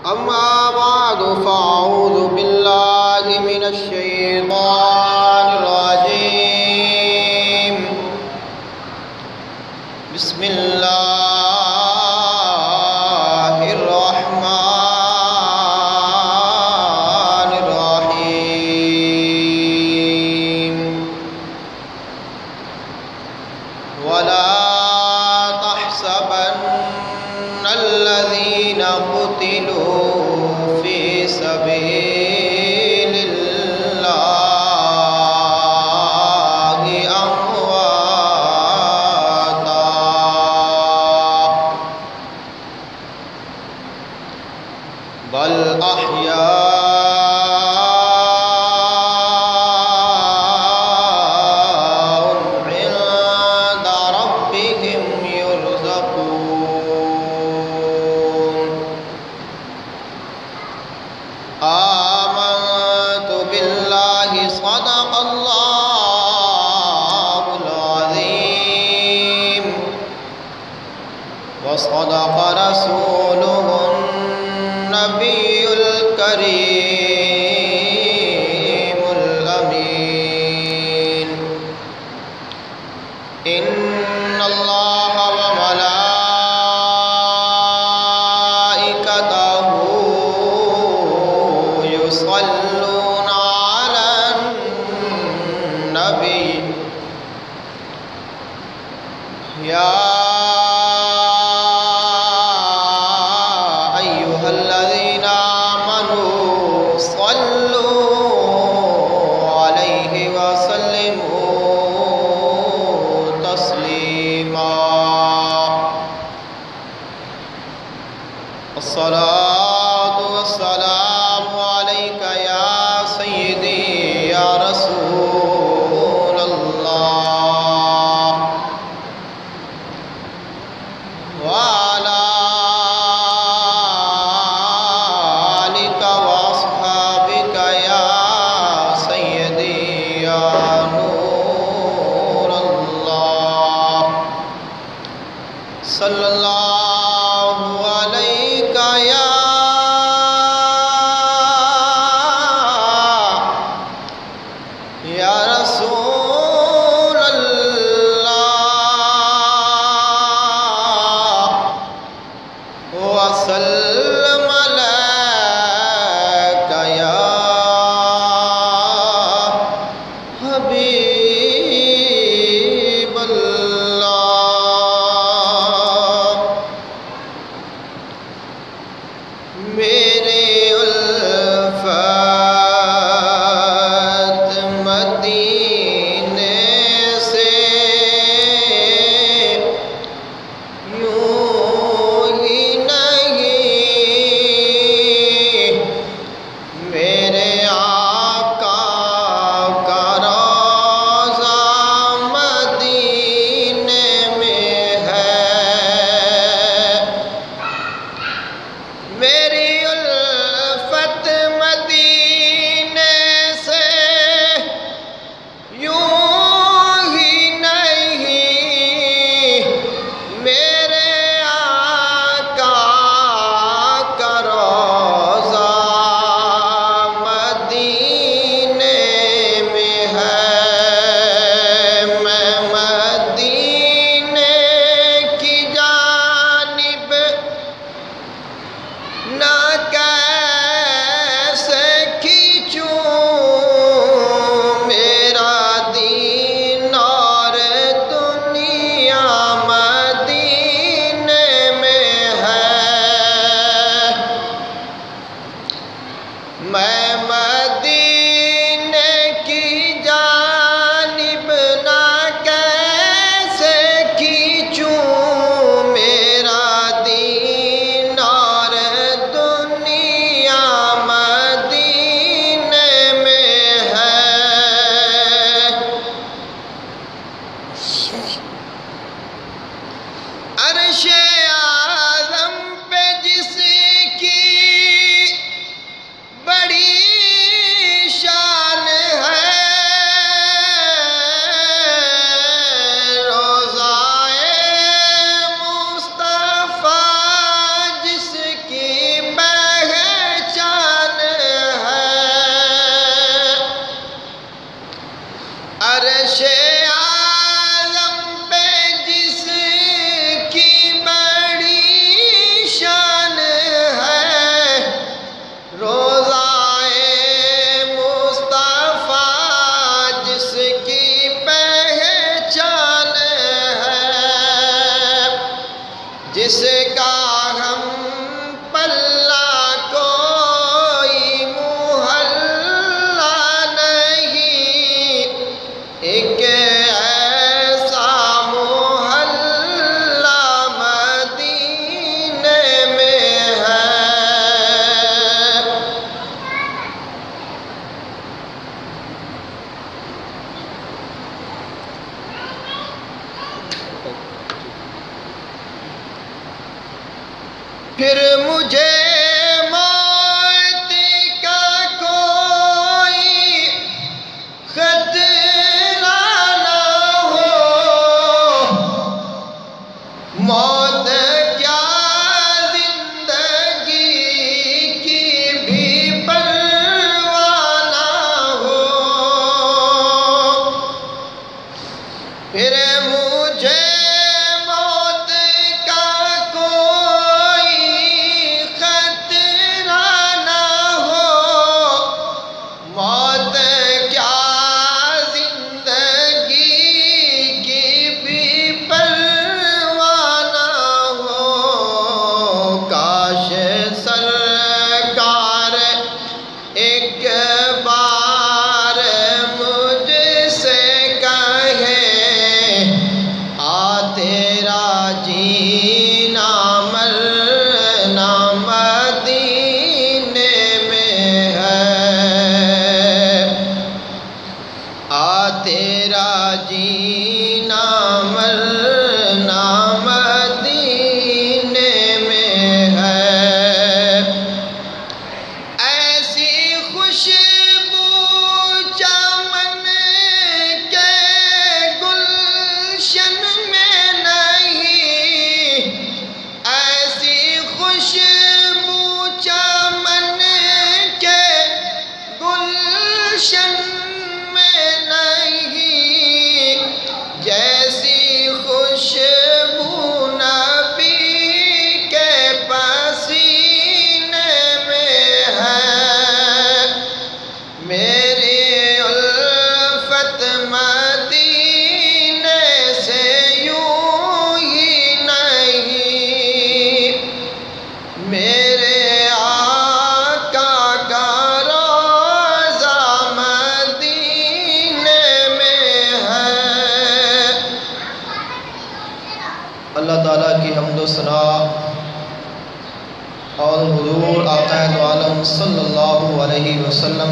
أما بعد فأعوذ بالله من الشيطان الرجيم. بسم الله الرحمن الرحيم. ولا تحسبن الذين قتلوا في سبيل الله أمواتا بل أحياء عند ربهم يرزقون. آمنت بالله صدق الله العظيم وصدق رسوله النبي الكريم الأمين. إن الله وملائكته يصلون على النبي يا أيها الذين آمنوا صلوا عليه وسلموا تسليما. الصلاة والسلام عليك يا سيدي يا رسول الله وعلى آلك وأصحابك يا سيدي يا نور الله. صلى الله عليك يا رسول الله وسلم عليك يا حبيب الله. میرے الفت مدینے سے یوں ہی نہیں، میرے آقا کا روضہ مدینے میں ہے. میری الفت مدینے سے یوں ہی نہیں، میرے آقا کا روضہ مدینے میں ہے. میں مدینے کی جانب نہ کیسے کھینچوں، میرا دین اور دنیا مدینے میں ہے. میں مدینے کی جانب نہ کیسے کھینچوں، میرا دین اور دنیا اور حضور آقا دو عالم صلی اللہ علیہ وسلم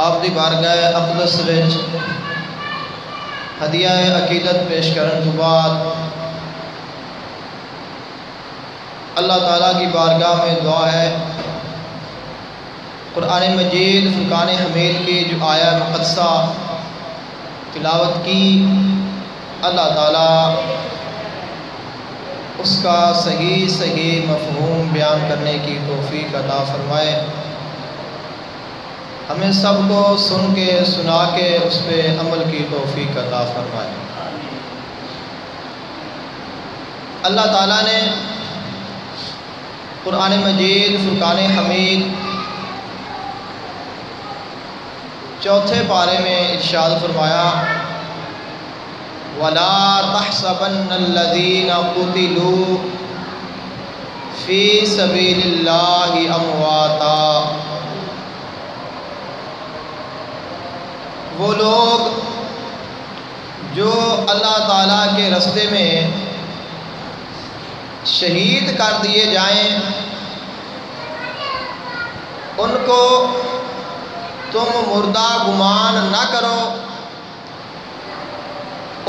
آپ دی بارگاہ اقدس وچ ہدیہ عقیدت پیش کرن تو بعد اللہ تعالیٰ کی بارگاہ میں دعا ہے قرآن مجید فرقان حمید کی جو آیہ مقدسہ تلاوت کی، اللہ تعالیٰ اس کا صحیح مفہوم بیان کرنے کی توفیق عطا فرمائے، ہمیں سب کو سن کے سنا کے اس پہ عمل کی توفیق عطا فرمائے۔ اللہ تعالیٰ نے قرآن مجید فرقان حمید چوتھے پارے میں ارشاد فرمایا، وَلَا تَحْسَبَنَّ الَّذِينَ قُتِلُوا فِي سَبِيلِ اللَّهِ أَمْوَاتًا۔ وہ لوگ جو اللہ تعالیٰ کے راستے میں شہید کر دیے جائیں، ان کو تم مردہ گمان نہ کرو،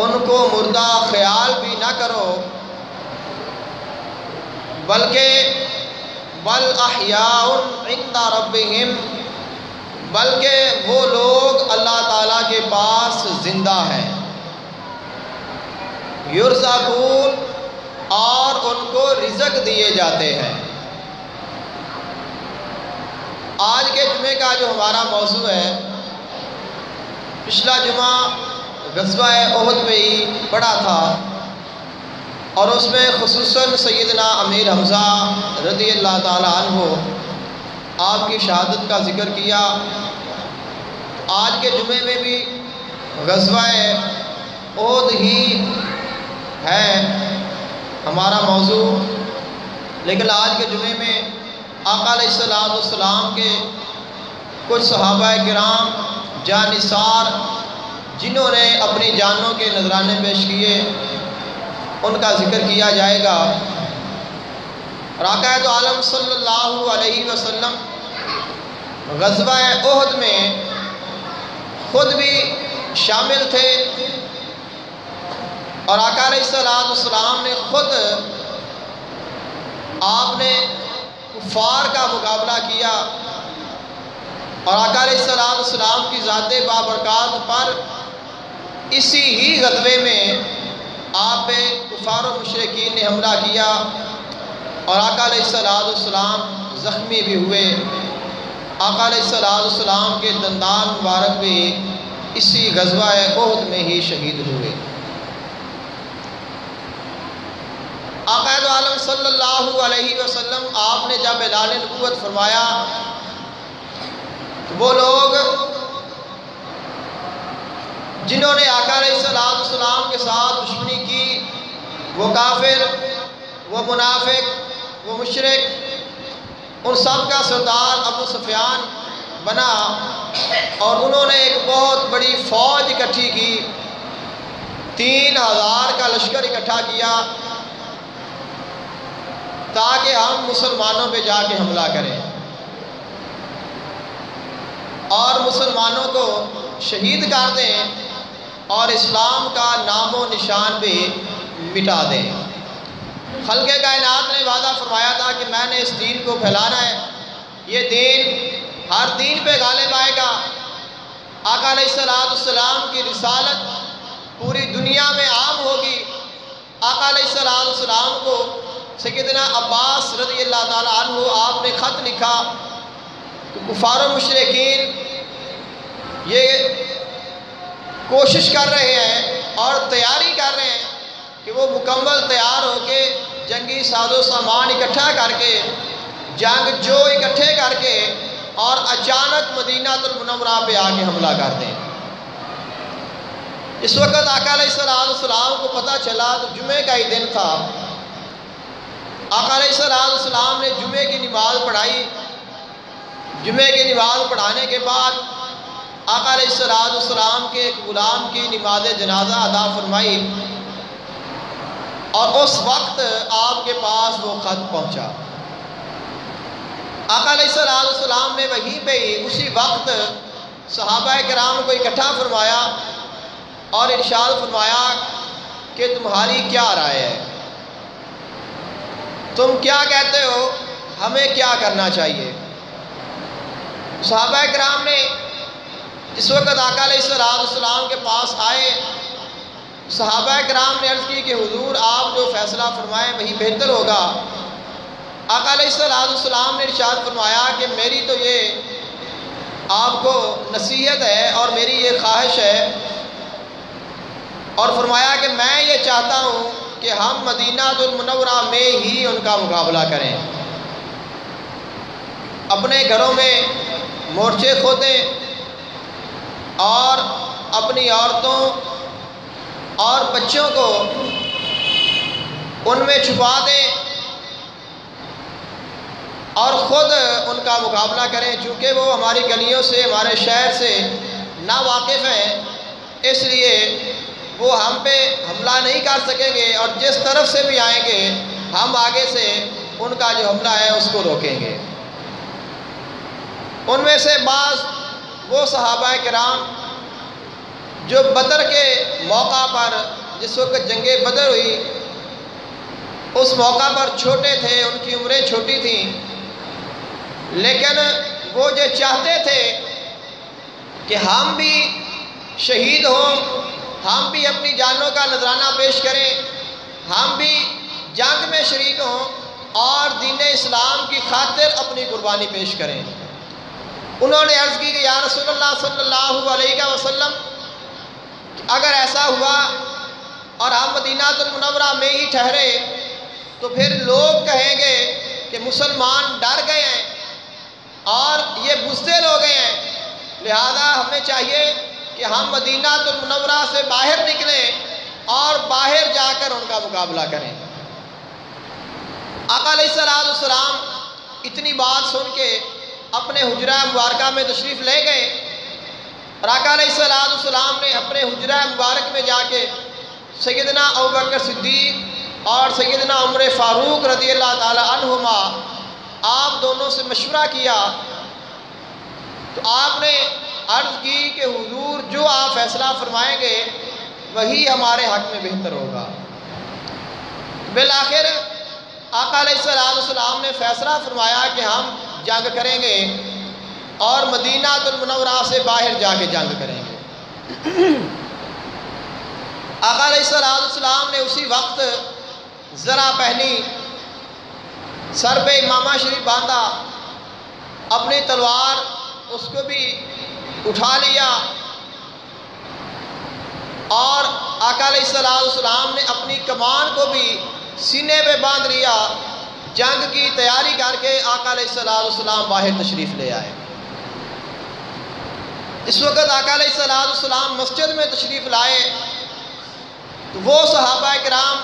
ان کو مردہ خیال بھی نہ کرو، بلکہ بل احیاء عند ربہم، بلکہ وہ لوگ اللہ تعالیٰ کے پاس زندہ ہیں، یرزقون، اور ان کو رزق دیے جاتے ہیں۔ آج کے جمعے کا جو ہمارا موضوع ہے، پچھلا جمعہ غزوہ احد پہ ہی پڑھا تھا، اور اس میں خصوصاً سیدنا امیر حمزہ رضی اللہ تعالیٰ عنہ آپ کی شہادت کا ذکر کیا۔ آج کے جمعے میں بھی غزوہ احد ہی ہے ہمارا موضوع، لیکن آج کے جمعے میں آقا علیہ السلام کے کچھ صحابہ کرام جانثار جنہوں نے اپنی جانوں کے نذرانے پیش کیے، ان کا ذکر کیا جائے گا۔ اور آقا دو عالم صلی اللہ علیہ وسلم غزوہ احد میں خود بھی شامل تھے، اور آقا علیہ السلام نے خود آپ نے کفار کا مقابلہ کیا، اور آقا علیہ السلام کی ذات بابرکات پر اسی ہی غزوے میں آپ پہ کفار و مشرکین نے حملہ کیا، اور آقا علیہ السلام زخمی بھی ہوئے۔ آقا علیہ السلام کے دندان مبارک بھی اسی غزوہ احد میں ہی شہید ہوئے۔ آقا دو عالم صلی اللہ علیہ وسلم آپ نے جب اعلان نبوت فرمایا تو وہ لوگ جنہوں نے آقا علیہ السلام کے ساتھ دشمنی کی، وہ کافر، وہ منافق، وہ مشرک، ان سب کا سردار ابو سفیان بنا، اور انہوں نے ایک بہت بڑی فوج اکٹھی کی، 3000 کا لشکر اکٹھا کیا تاکہ ہم مسلمانوں پہ جا کے حملہ کریں اور مسلمانوں کو شہید کر دیں اور اسلام کا نام و نشان بھی مٹا دیں۔ خلق کائنات نے وعدہ فرمایا تھا کہ میں نے اس دین کو پھیلانا ہے، یہ دین ہر دین پہ غالب آئے گا۔ آقا علیہ السلام کی رسالت پوری دنیا میں عام ہوگی۔ آقا علیہ السلام کو سیدنا عباس رضی اللہ تعالیٰ عنہ آپ نے خط لکھا کہ کفار و مشرکین یہ کوشش کر رہے ہیں اور تیاری کر رہے ہیں کہ وہ مکمل تیار ہو کے جنگی ساز و سامان اکٹھا کر کے، جنگ جو اکٹھے کر کے، اور اچانک مدینہ المنورہ پہ آ کے حملہ کر دیں۔ اس وقت آقا علیہ السلام کو پتہ چلا تو جمعے کا ہی دن تھا۔ آقا علیہ السلام نے جمعے کی نماز پڑھائی۔ جمعے کی نماز پڑھانے کے بعد آقا علیہ السلام کے ایک غلام کی نماز جنازہ ادا فرمائی، اور اس وقت آپ کے پاس وہ خط پہنچا۔ آقا علیہ السلام نے وہیں پہ ہی اسی وقت صحابہ کرام کو اکٹھا فرمایا اور ارشاد فرمایا کہ تمہاری کیا رائے ہے، تم کیا کہتے ہو، ہمیں کیا کرنا چاہیے۔ صحابہ کرام نے جس وقت آقا علیہ السلام کے پاس آئے، صحابہ کرام نے عرض کی کہ حضور آپ جو فیصلہ فرمائیں وہی بہتر ہوگا۔ آقا علیہ السلام نے ارشاد فرمایا کہ میری تو یہ آپ کو نصیحت ہے اور میری یہ خواہش ہے، اور فرمایا کہ میں یہ چاہتا ہوں کہ ہم مدینہ المنورہ میں ہی ان کا مقابلہ کریں، اپنے گھروں میں مورچے کھودیں اور اپنی عورتوں اور بچوں کو ان میں چھپا دیں اور خود ان کا مقابلہ کریں، چونکہ وہ ہماری گلیوں سے ہمارے شہر سے ناواقف ہیں، اس لیے وہ ہم پہ حملہ نہیں کر سکیں گے، اور جس طرف سے بھی آئیں گے ہم آگے سے ان کا جو حملہ ہے اس کو روکیں گے۔ ان میں سے بعض وہ صحابہ کرام جو بدر کے موقع پر، جس وقت جنگ بدر ہوئی اس موقع پر چھوٹے تھے، ان کی عمریں چھوٹی تھیں، لیکن وہ جو چاہتے تھے کہ ہم بھی شہید ہوں، ہم بھی اپنی جانوں کا نذرانہ پیش کریں، ہم بھی جنگ میں شریک ہوں اور دین اسلام کی خاطر اپنی قربانی پیش کریں۔ انہوں نے عرض کی کہ یا رسول اللہ صلی اللہ علیہ وسلم، اگر ایسا ہوا اور ہم مدینہ المنورہ میں ہی ٹھہرے تو پھر لوگ کہیں گے کہ مسلمان ڈر گئے ہیں اور یہ بزدل ہو گئے ہیں، لہذا ہمیں چاہیے کہ ہم مدینہ المنورہ سے باہر نکلیں اور باہر جا کر ان کا مقابلہ کریں۔ آقا علیہ السلام اتنی بات سن کے اپنے حجرہ مبارکہ میں تشریف لے گئے، اور آقا علیہ السلام نے اپنے حجرہ مبارک میں جا کے سیدنا ابوبکر صدیق اور سیدنا عمر فاروق رضی اللہ تعالی عنہما آپ دونوں سے مشورہ کیا، تو آپ نے عرض کی کہ حضور جو آپ فیصلہ فرمائیں گے وہی ہمارے حق میں بہتر ہوگا۔ بالآخر آقا علیہ السلام نے فیصلہ فرمایا کہ ہم جنگ کریں گے اور مدینہ المنورہ سے باہر جا کے جنگ کریں گے۔ آقا علیہ السلام نے اسی وقت ذرا پہنی، سر پہ امامہ شریف باندھا، اپنی تلوار اس کو بھی اٹھا لیا، اور آقا علیہ السلام نے اپنی کمان کو بھی سینے پہ باندھ لیا۔ جنگ کی تیاری کر کے آقا علیہ السلام باہر تشریف لے آئے۔ اس وقت آقا علیہ السلام مسجد میں تشریف لائے تو وہ صحابہ کرام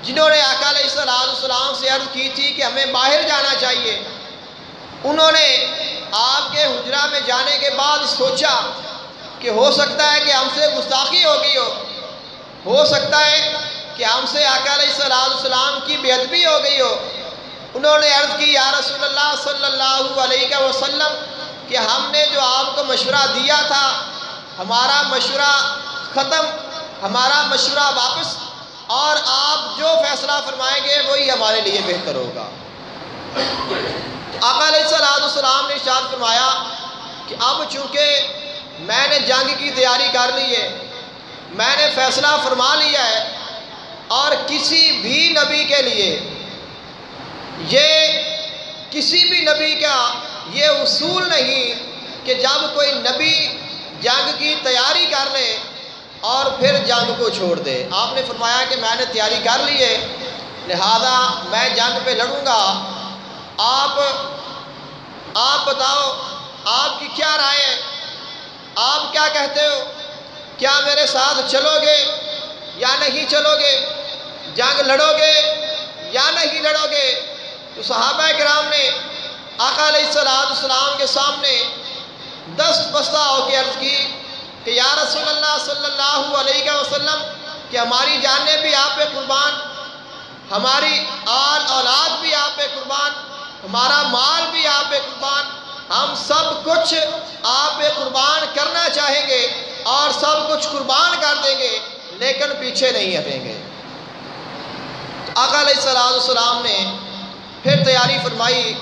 جنہوں نے آقا علیہ السلام سے عرض کی تھی کہ ہمیں باہر جانا چاہیے، انہوں نے آپ کے حجرہ میں جانے کے بعد سوچا کہ ہو سکتا ہے کہ ہم سے گستاخی ہو گئی ہو سکتا ہے کہ ہم سے آقا علیہ السلام کی بے ادبی ہو گئی ہو۔ انہوں نے عرض کی یا رسول اللہ صلی اللہ علیہ وسلم کہ ہم نے جو آپ کو مشورہ دیا تھا، ہمارا مشورہ ختم، ہمارا مشورہ واپس، اور آپ جو فیصلہ فرمائیں گے وہی ہمارے لیے بہتر ہوگا۔ آقا علیہ السلام نے ارشاد فرمایا کہ اب چونکہ میں نے جنگ کی تیاری کر لی ہے، میں نے فیصلہ فرما لیا ہے، اور کسی بھی نبی کے لیے کسی بھی نبی کا یہ اصول نہیں کہ جب کوئی نبی جنگ کی تیاری کر لے اور پھر جنگ کو چھوڑ دے۔ آپ نے فرمایا کہ میں نے تیاری کر لی ہے، لہذا میں جنگ پہ لڑوں گا، آپ بتاؤ آپ کی کیا رائے ہے، آپ کیا کہتے ہو، کیا میرے ساتھ چلو گے یا نہیں چلو گے، جنگ لڑو گے یا نہیں لڑو گے؟ تو صحابہ کرام نے آقا علیہ السلام کے سامنے دست بستہ ہو کے عرض کی کہ یا رسول اللہ صلی اللہ علیہ وسلم کہ ہماری جانیں بھی آپ پہ قربان، ہماری آل اولاد بھی آپ پہ قربان، ہمارا مال بھی آپ پہ قربان، ہم سب کچھ آپ پہ قربان کرنا چاہیں گے اور سب کچھ قربان کر دیں گے، لیکن پیچھے نہیں ہٹیں گے۔ تو آقا علیہ السلام نے پھر تیاری فرمائی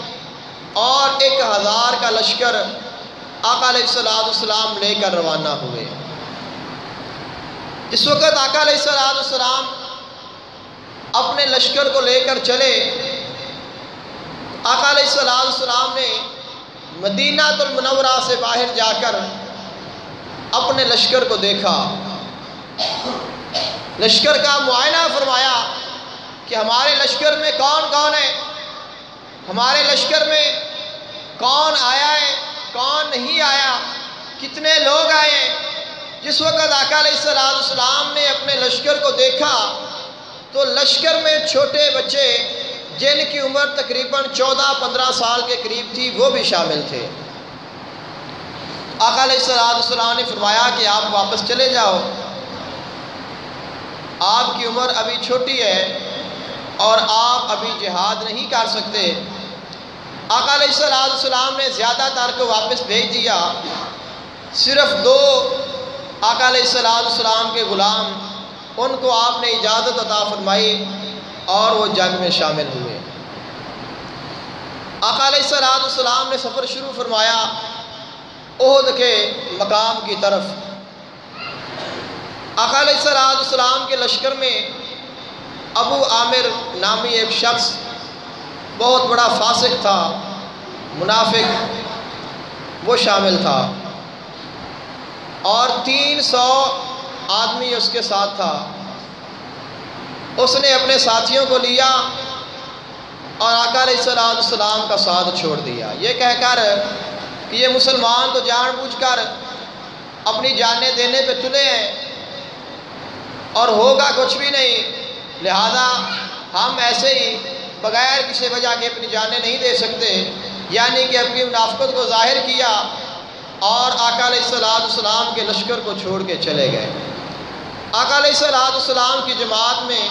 اور 1000 کا لشکر آقا علیہ السلام لے کر روانہ ہوئے۔ جس وقت آقا علیہ السلام اپنے لشکر کو لے کر چلے، آقا علیہ السلام نے مدینہ المنورہ سے باہر جا کر اپنے لشکر کو دیکھا، لشکر کا معائنہ فرمایا کہ ہمارے لشکر میں کون کون ہے، ہمارے لشکر میں کون آیا ہے، کون نہیں آیا، کتنے لوگ آئے ہیں۔ جس وقت آقا علیہ السلام نے اپنے لشکر کو دیکھا تو لشکر میں چھوٹے بچے جن کی عمر تقریباً 14-15 سال کے قریب تھی وہ بھی شامل تھے۔ آقا علیہ السلام نے فرمایا کہ آپ واپس چلے جاؤ، آپ کی عمر ابھی چھوٹی ہے اور آپ ابھی جہاد نہیں کر سکتے۔ آقا علیہ السلام نے زیادہ تر کو واپس بھیج دیا، صرف 2 آقا علیہ السلام کے غلام، ان کو آپ نے اجازت عطا فرمائی اور وہ جنگ میں شامل ہوئے۔ آقا علیہ السلام نے سفر شروع فرمایا احد کے مقام کی طرف۔ آقا علیہ السلام کے لشکر میں ابو عامر نامی ایک شخص بہت بڑا فاسق تھا، منافق، وہ شامل تھا اور 300 آدمی اس کے ساتھ تھا۔ اس نے اپنے ساتھیوں کو لیا اور آقا علیہ السلام کا ساتھ چھوڑ دیا، یہ کہہ کر کہ یہ مسلمان تو جان بوجھ کر اپنی جانیں دینے پہ تلے ہیں اور ہوگا کچھ بھی نہیں، لہذا ہم ایسے ہی بغیر کسی وجہ کے اپنی جانیں نہیں دے سکتے، یعنی کہ اپنی منافقت کو ظاہر کیا اور آقا علیہ السلام کے لشکر کو چھوڑ کے چلے گئے۔ آقا علیہ السلام کی جماعت میں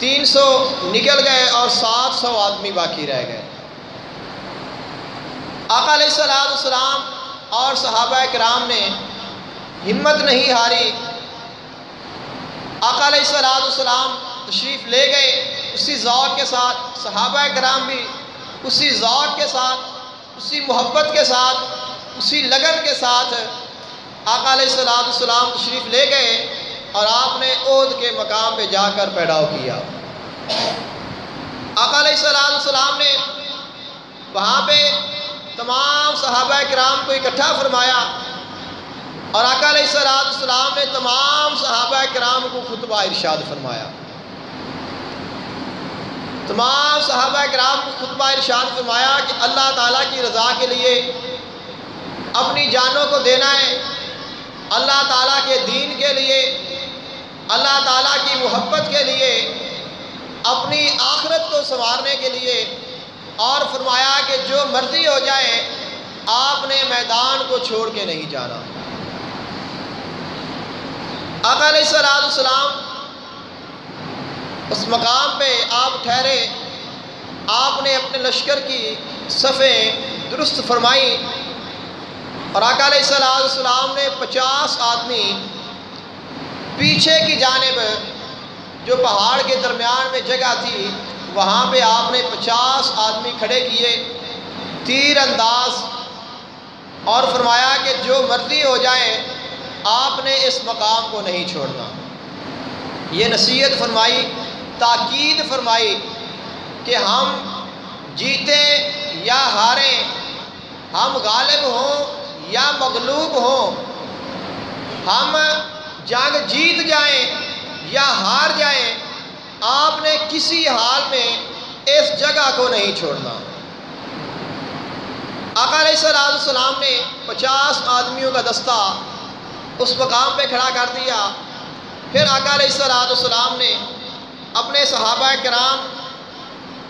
300 نکل گئے اور 700 آدمی باقی رہ گئے۔ آقا علیہ السلام اور صحابہ کرام نے ہمت نہیں ہاری، آقا علیہ السلام تشریف لے گئے اسی ذوق کے ساتھ، صحابہ کرام بھی اسی ذوق کے ساتھ، اسی محبت کے ساتھ، اسی لگن کے ساتھ آقا علیہ السلام تشریف لے گئے اور آپ نے احد کے مقام پہ جا کر پیڑاؤ کیا۔ آقا علیہ السلام نے وہاں پہ تمام صحابہ کرام کو اکٹھا فرمایا اور آقا علیہ السلام نے تمام صحابہ کرام کو خطبہ ارشاد فرمایا، تمام صحابہ کرام کو خطبہ ارشاد فرمایا کہ اللہ تعالیٰ کی رضا کے لیے اپنی جانوں کو دینا ہے، اللہ تعالیٰ کے دین کے لیے، اللہ تعالیٰ کی محبت کے لیے، اپنی آخرت کو سنوارنے کے لیے، اور فرمایا کہ جو مرضی ہو جائے آپ نے میدان کو چھوڑ کے نہیں جانا۔ آقا علیہ السلام اس مقام پہ آپ ٹھہرے، آپ نے اپنے لشکر کی صفیں درست فرمائی اور آقا علیہ السلام نے 50 آدمی پیچھے کی جانب جو پہاڑ کے درمیان میں جگہ تھی وہاں پہ آپ نے 50 آدمی کھڑے کیے تیر انداز، اور فرمایا کہ جو مرضی ہو جائے آپ نے اس مقام کو نہیں چھوڑنا۔ یہ نصیحت فرمائی، تاکید فرمائی کہ ہم جیتیں یا ہاریں، ہم غالب ہوں یا مغلوب ہوں، ہم جنگ جیت جائیں یا ہار جائیں، آپ نے کسی حال میں اس جگہ کو نہیں چھوڑنا۔ آقا علیہ السلام نے 50 آدمیوں کا دستہ اس مقام پہ کھڑا کر دیا۔ پھر آقا علیہ السلام نے اپنے صحابہ کرام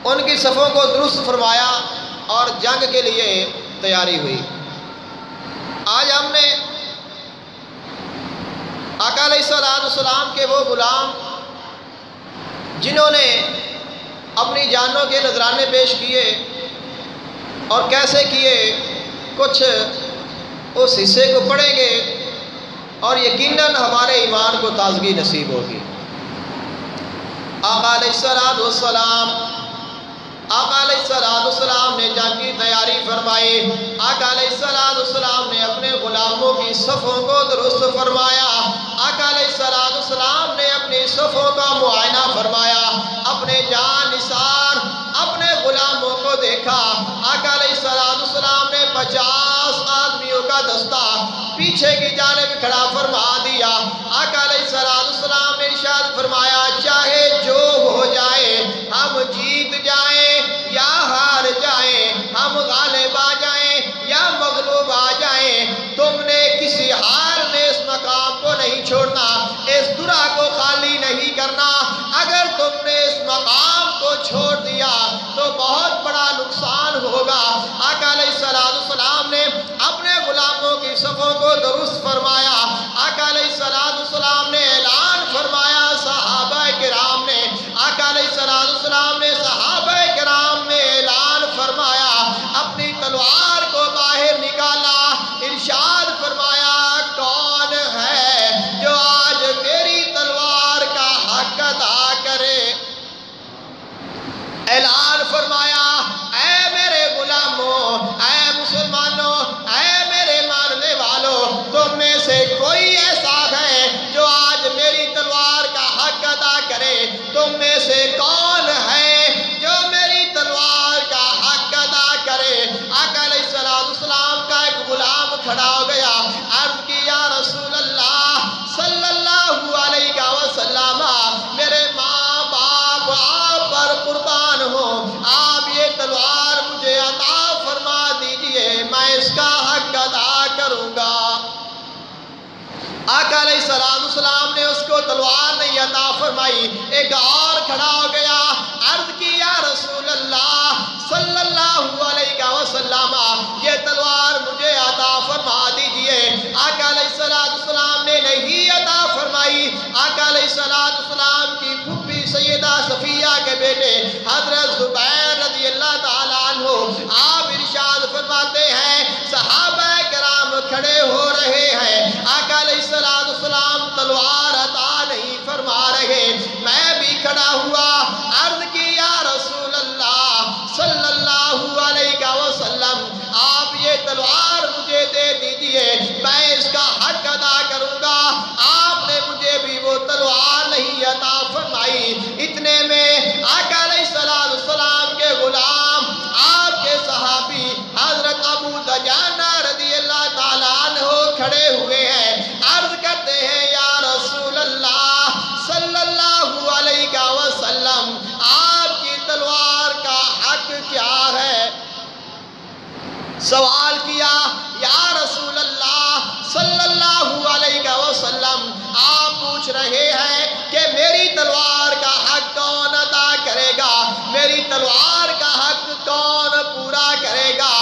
ان کی صفوں کو درست فرمایا اور جنگ کے لیے تیاری ہوئی۔ آج ہم نے آقا علیہ السلام کے وہ غلام جنہوں نے اپنی جانوں کے نذرانے پیش کیے، اور کیسے کیے کچھ اس حصے کو پڑھیں گے اور یقیناً ہمارے ایمان کو تازگی نصیب ہوگی۔ آقا علیہ السلام نے جنگ کی تیاری فرمائی۔ آقا علیہ السلام نے اپنے غلاموں کی صفوں کو درست فرمایا۔ آقا علیہ السلام نے اپنی صفوں کا معائنہ فرمایا، اپنے جان نثار اپنے غلاموں کو دیکھا۔ آقا علیہ السلام نے 50 آدمیوں کا دستہ پیچھے کی جانب کھڑا فرما دیا۔ آقا علیہ السلام نے ارشاد فرمایا، چاہے جو ہو جائے، ہم جیت جائیں یا ہار جائیں، ہم غالب آ جائیں یا مغلوب آ جائیں، تم نے کسی حال میں اس مقام کو نہیں چھوڑنا، اس درہ کو خالی نہیں کرنا۔ اگر تم نے اس مقام کو چھوڑ دیا تو بہت بڑا نقصان ہوگا۔ آقا علیہ السلام نے اپنے غلاموں کی صفوں کو درست فرمایا۔ آقا علیہ السلام نے اعلان فرمایا، صحابہ کرام نے، آقا علیہ السلام نے صحابہ کرام نے اعلان فرمایا، اپنی تلوار کو باہر نکالا، ارشاد فرمایا، کون ہے جو آج میری تلوار کا حق ادا کرے؟ اعلان فرمایا، اے میرے غلاموں، اے مسلمانوں، اے میرے ماننے والوں، تم میں سے کوئی ایسا ہے جو آج میری تلوار کا حق ادا کرے؟ تم میں سے کون ہے جو میری تلوار کا حق ادا کرے؟ آقا علیہ السلام کا ایک غلام کھڑا ہو گیا، عرض کی، یا رسول اللہ صلی اللہ علیہ وسلم، میرے ماں باپ آپ پر قربان ہوں، آپ یہ تلوار مجھے عطا فرما دیجئے، میں اس کا حق ادا کروں گا۔ آقا علیہ السلام نے اس کو تلوار نہیں عطا فرمائی۔ ایک اور کھڑا ہو گیا، عرض کی، یا رسول اللہ صلی اللہ علیہ وسلم، یہ تلوار مجھے عطا فرما دیجئے۔ آقا علیہ السلام نے نہیں عطا فرمائی۔ آقا علیہ السلام کی پھوپھی سیدہ صفیہ کے بیٹے حضرت زبیر رضی اللہ تعالیٰ عنہ، آپ ارشاد فرماتے ہیں، صحابہ کرام کھڑے ہو رہے ہیں، آقا علیہ السلام تلوار عطا نہیں فرما رہے، میں بھی کھڑا ہوا، عرض کی، یا رسول اللہ صلی اللہ علیہ وسلم، آپ یہ تلوار مجھے دے دیجئے، میں اس کا حق ادا کروں گا۔ آپ نے مجھے بھی وہ تلوار نہیں عطا فرمائی۔ اتنے میں آقا علیہ السلام کے غلام، آپ کے صحابی حضرت ابو دجانہ رضی اللہ تعالیٰ عنہ کھڑے ہوئے ہیں، عرض کرتے ہیں، یا رسول اللہ صلی اللہ علیہ وسلم، آپ کی تلوار کا حق کیا ہے؟ سوال کیا، یا رسول اللہ صلی اللہ علیہ وسلم، آپ پوچھ رہے ہیں کہ میری تلوار کا حق کون ادا کرے گا، میری تلوار کا حق کون پورا کرے گا؟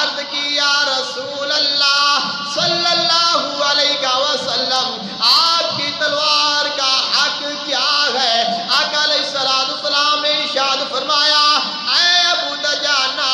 عرض کی، یا رسول اللہ صلی اللہ علیہ وسلم، آپ کی تلوار کا حق کیا ہے؟ آقا علیہ السلام نے ارشاد فرمایا، اے ابو دجانہ،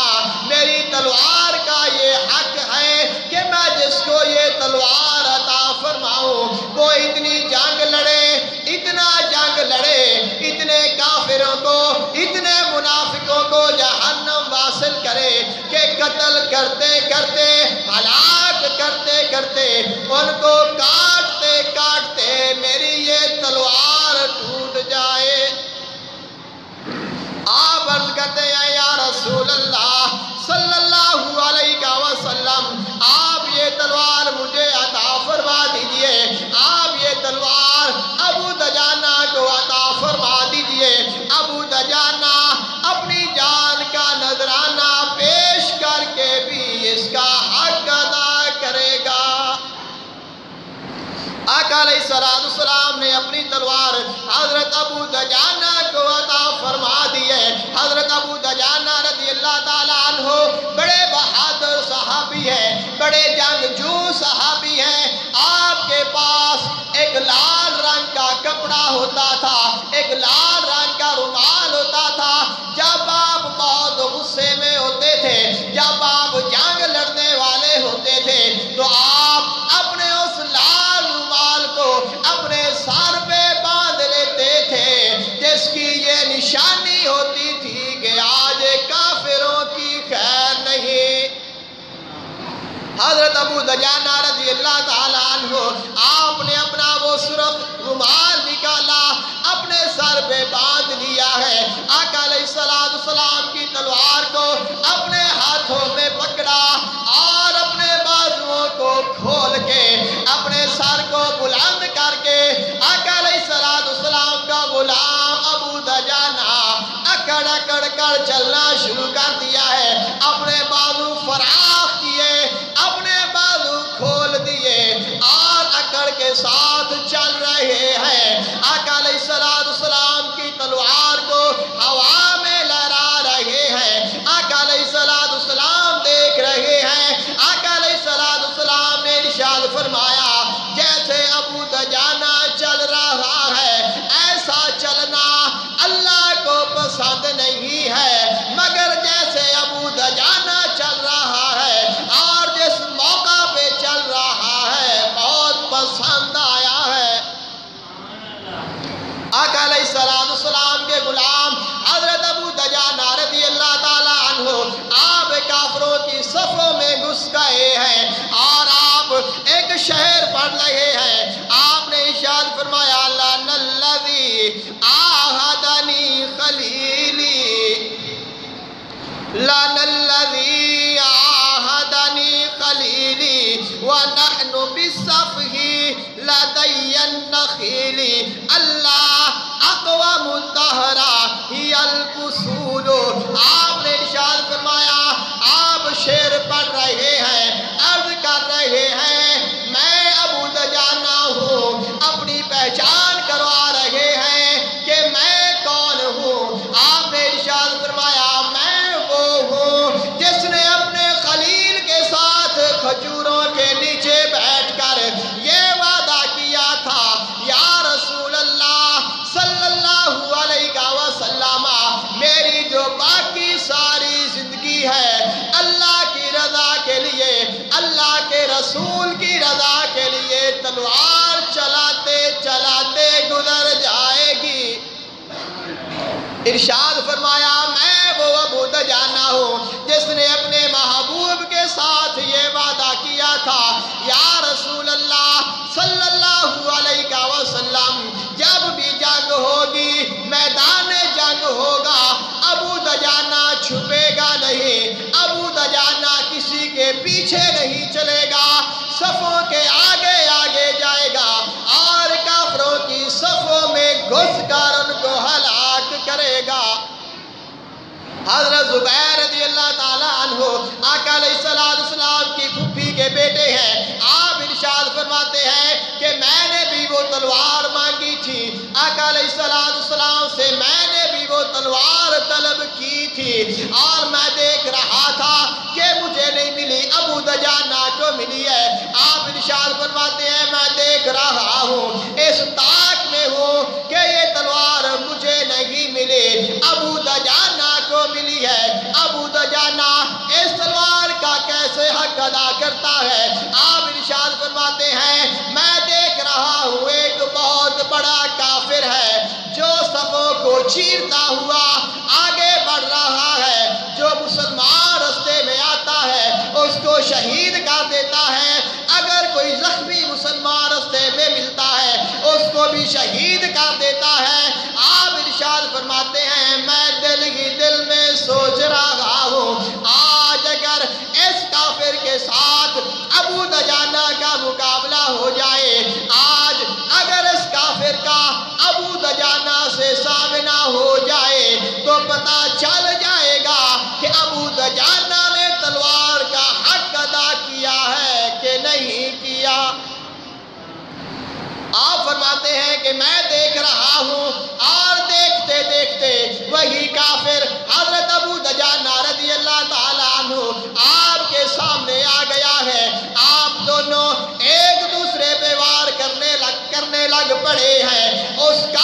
میری تلوار کا یہ حق ہے کہ میں جس کو یہ تلوار عطا فرماؤں وہ اتنی جنگ لڑے، اتنا جنگ لڑے، اتنے کافروں کو، اتنے منافقوں کو جہنم واصل کرے کہ قتل کرتے کرتے، ہلاک کرتے کرتے، ان کو کاٹتے کاٹتے میری یہ تلوار ٹوٹ جائے۔ آپ عرض کرتے ہیں، یا رسول اللہ صلی اللہ علیہ وسلم، آپ یہ تلوار مجھے عطا فرما دیجئے، آپ یہ تلوار ابو دجانہ کو عطا فرما دیجئے۔ ابو دجانہ اپنی جان کا نذرانہ پیش کر کے بھی اس کا حق ادا کرے گا۔ آقا علیہ السلام نے اپنی تلوار حضرت ابو دجانہ کو عطا فرما دیے۔ حضرت ابو دجانہ رضی اللہ تعالیٰ عنہ بڑے بہادر صحابی ہیں، بڑے جنگجو صحابی ہیں، آپ کے پاس ایک لاکھ لبا ہوتا تھا، ایک لال رنگ کا رومال ہوتا تھا۔ جب آپ بہت غصے میں ہوتے تھے، جب آپ جنگ لڑنے والے ہوتے تھے، تو آپ اپنے اس لال رومال کو اپنے سر پہ باندھ لیتے تھے، جس کی یہ نشانی ہوتی تھی کہ آج کافروں کی خیر نہیں۔ حضرت ابو دجانہ رضی اللہ تعالیٰ عنہ، آپ نے اپنا وہ سرخ رومال نکالا، اپنے سر پہ باندھ لیا ہے، آقا علیہ السلام کی تلوار کو اپنے ہاتھوں میں پکڑا اور اپنے بازوؤں کو کھول کے اپنے سر کو بلند کر کے آقا علیہ السلام کا غلام ابو دجانہ اکڑ اکڑ کر چلنا شروع کر دیا ہے۔ اپنے بازو فراخ کیے، اپنے بازو کھول دیے اور اکڑ کے ساتھ چل رہے ہیں۔ آقا علیہ السلام کی تلوار کو ہوا میں لہرا رہے ہیں۔ آقا علیہ السلام دیکھ رہے ہیں۔ آقا علیہ السلام نے ارشاد فرمایا، جیسے ابو دجانہ چل رہا ہے ایسا چلنا اللہ کو پسند نہیں ہے، مگر جیسے ابو دجانہ چل رہا ہے اور جس موقع پہ چل رہا ہے بہت پسند آیا ہے۔ آقا علیہ السلام کے غلام حضرت ابو دجانہ رضی اللہ تعالیٰ عنہ آپ کافروں کی صفوں میں گھس گئے ہیں اور آپ ایک شعر پڑھ رہے ہیں۔ آپ نے ارشاد فرمایا، لَنَ الَّذِي عَاهَدَنِي خَلِيلِي، لَنَ الَّذِي عَاهَدَنِي خَلِيلِي وَنَحْنُ بِالصَّفْحِ لَدَيَّ النَّخِيلِ، اللہ اقوام الدہر ہی الفصول۔ آپ نے ارشاد فرمایا، آپ شعر پڑھ رہے ہیں، عرض کر رہے ہیں میں ابو دجانہ ہوں، اپنی پہچان کروا رہے ہیں کہ میں کون ہوں۔ آپ نے ارشاد فرمایا، میں وہ ہوں جس نے اپنے خلیل کے ساتھ کھجوروں کے نیچے بیٹھ کر یہ وعدہ کیا تھا، یا رسول اللہ صلی اللہ علیہ وسلم، میری جو باقی ساری زندگی ہے اللہ کی رضا کے لیے، اللہ کے رسول کی رضا کے لیے تلوار چلاتے چلاتے گزر جائے گی۔ ارشاد فرمایا، میں وہ ابو دجانہ ہوں جس نے اپنے محبوب کے ساتھ یہ وعدہ کیا تھا، یا رسول اللہ صلی اللہ علیہ وسلم، جب بھی جنگ ہوگی، میدان جنگ ہوگا، ابو دجانہ چھپے گا نہیں، ابو دجانہ کسی کے پیچھے نہیں چلے گا، صفوں کے آگے آگے جائے گا اور کافروں کی صفوں میں گھس کر ان کو ہلاک کرے گا۔ حضرت زبیر رضی اللہ تعالیٰ عنہ آقا علیہ السلام کی پھوپھی کے بیٹے ہیں۔ آپ ارشاد فرماتے ہیں کہ میں نے بھی وہ تلوار مانگی تھی، آقا علیہ السلام سے میں نے بھی وہ تلوار طلب کی تھی اور میں دیکھ رہا تھا کہ مجھے نہیں ملی، ابو دجانہ کو ملی ہے۔ آپ ارشاد فرماتے ہیں میں دیکھ رہا ہوں، اس طاق میں ہوں کہ یہ تلوار مجھے نہیں ملی، ابو دجانہ کو ملی ہے۔ ابو دجانہ اس تلوار کا کیسے حق ادا کرتا ہے؟ آپ ارشاد فرماتے ہیں میں دیکھ رہا ہوں ایک بہت بڑا کافر ہے جو صفوں کو چیرتا ہوا آگے بڑھ رہا ہے، جو مسلمان رستے میں آتا ہے اس کو شہید کر دیتا ہے، اگر کوئی زخمی مسلمان رستے میں ملتا ہے اس کو بھی شہید کر دیتا ہے۔ آپ ارشاد فرماتے ہیں میں دل ہی دل میں سوچ رہا ہوں، آج اگر اس کافر کے ساتھ ابو دجانہ کا مقابلہ ہو جائے، آج اگر اس کافر کا ابو دجانہ سے سامنا ہو جائے تو پتہ چل جائے گا کہ ابو دجانہ نے تلوار کا حق ادا کیا ہے کہ نہیں کیا۔ آپ فرماتے ہیں کہ میں دیکھ رہا ہوں اور دیکھتے دیکھتے وہی کافر حضرت ابو دجانہ رضی اللہ تعالیٰ عنہ آپ کے سامنے آ گیا ہے۔ آپ دونوں ایک دوسرے پہ وار کرنے لگ پڑے ہیں۔ اس کا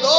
2